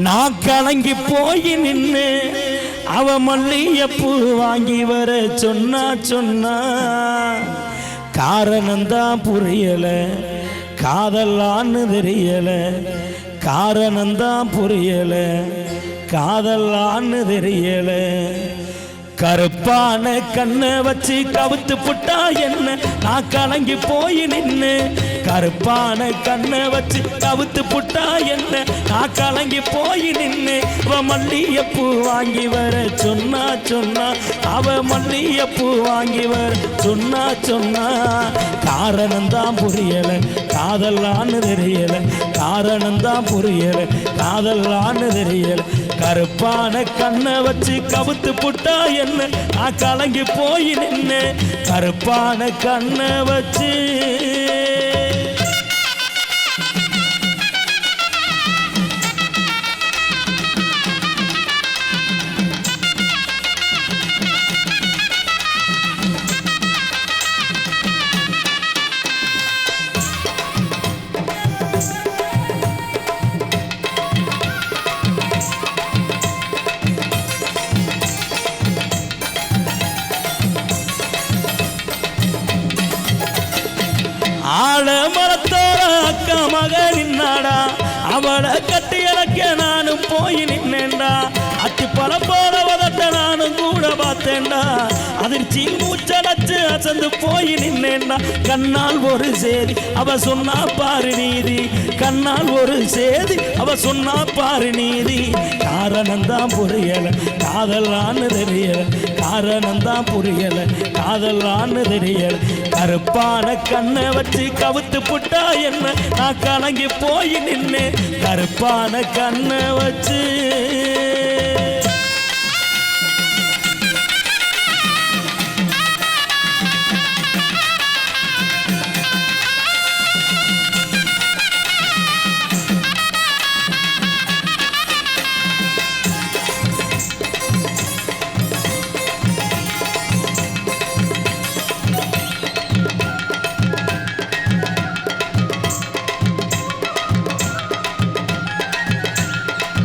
நான் கலங்கி போய் நின்னு அவ மல்லிகைப்பூ வாங்கி வர சொன்னா காரணம்தான் புரியல காதலான்னு தெரியல காரணம்தான் புரியல காதலான்னு தெரியல கருப்பான கண்ணை வச்சு கவுத்து புட்டா என்ன நான் கலங்கி போய் நின்னு கருப்பான கண்ணை வச்சு கவுத்து புட்டா என்ன நான் கலங்கி போய் நின்னு அவ மல்லிகைப்பூ வாங்கி வர சொன்னா அவ மல்லிகைப்பூ வாங்கி வர சொன்னா காரணம்தான் புரியல காதலான்னு தெரியல காரணம்தான் புரியல காதலான்னு தெரியல கருப்பான கண்ணை வச்சு கவுத்து புட்டா என்ன நான் கலங்கி போய் நின்னு கருப்பான கண்ணை வச்சு ஆலமரத்தோட அக்கா மகனின் நாடா அவளை கட்டி இறக்க நானும் போய் நின்னேன்டா அத்தி பழம் போல வதட்ட நானும் கூட பார்த்தேன்டா அதிர்ச்சியில் மூச்சடைச்சு அசந்து போய் நின்னேன்டா கண்ணால் ஒரு சேதி அவ சொன்னா பாரு நீதி கண்ணால் ஒரு சேதி அவ சொன்னா பாரு நீதி காரணம்தான் புரியல காதலான்னு தெரியல காரணம்தான் புரியல காதலான்னு தெரியல கருப்பான கண்ணை வச்சு கவுத்து புட்டா என்ன நான் கலங்கி போய் நின்னு கருப்பான கண்ணை வச்சு